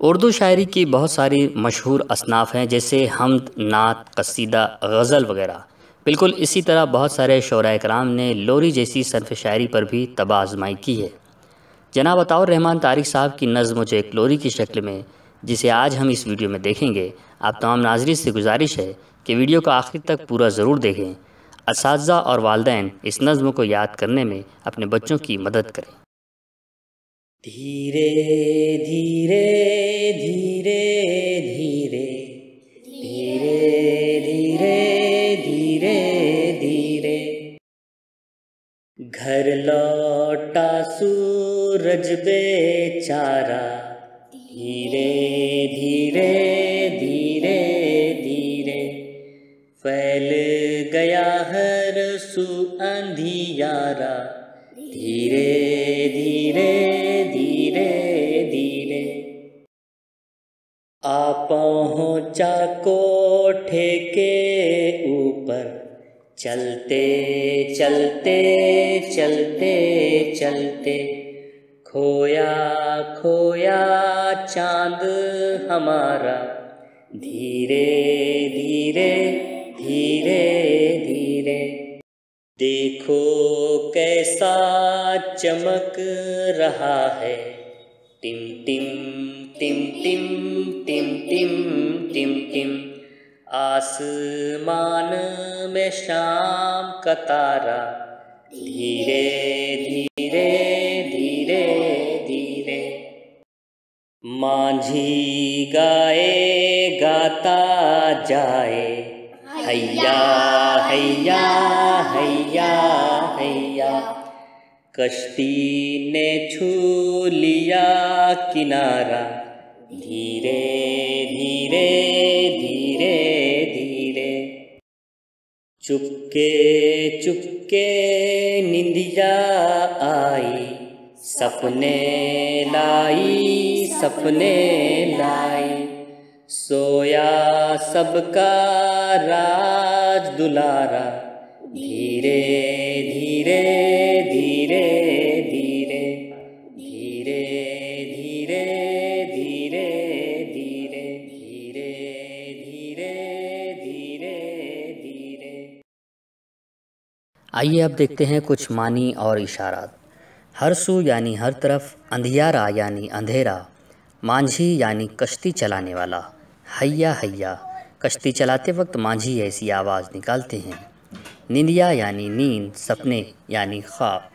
उर्दू शायरी की बहुत सारी मशहूर असनाफ़ हैं, जैसे हम्द, नात, कसीदा, गज़ल वगैरह। बिल्कुल इसी तरह बहुत सारे शोराए कराम ने लोरी जैसी सनफ़ शायरी पर भी तबाह आज़माई की है। जनाब अताउर रहमान तारिक साहब की नज़्म मुझे एक लोरी की शक्ल में, जिसे आज हम इस वीडियो में देखेंगे, आप तमाम नाज़रीन से गुजारिश है कि वीडियो को आखिर तक पूरा ज़रूर देखें। असातिज़ा और वालिदैन इस नज़्म को याद करने में अपने बच्चों की मदद करें। धीरे धीरे धीरे धीरे धीरे धीरे धीरे धीरे घर लौटा सूरज बेचारा, धीरे धीरे धीरे धीरे फैल गया हर सू अंधियारा, धीरे धीरे धीरे धीरे आ पहुँचा कोठे के ऊपर, चलते चलते चलते चलते खोया खोया चांद हमारा, धीरे धीरे धीरे धीरे देखो कैसा चमक रहा है, टिम टिम टिम टिम टिम टिम टिम टिम आसमान में शाम का तारा, धीरे धीरे धीरे धीरे मांझी गाए गाता जाए, हैया हैया हैया हैया कश्ती ने छू लिया किनारा, धीरे धीरे धीरे धीरे चुपके चुपके निंदिया आई, सपने लाई सपने लाई सोया सबका राज दुलारा, धीरे धीरे धीरे धीरे धीरे धीरे धीरे धीरे धीरे धीरे धीरे धीरे। आइए अब देखते हैं कुछ मानी और इशारात। हर सू यानी हर तरफ, अंधियारा यानी अंधेरा, मांझी यानी कश्ती चलाने वाला, हैया हैया कश्ती चलाते वक्त मांझी ऐसी आवाज़ निकालते हैं, निंदिया यानी नींद, सपने यानी ख्वाब,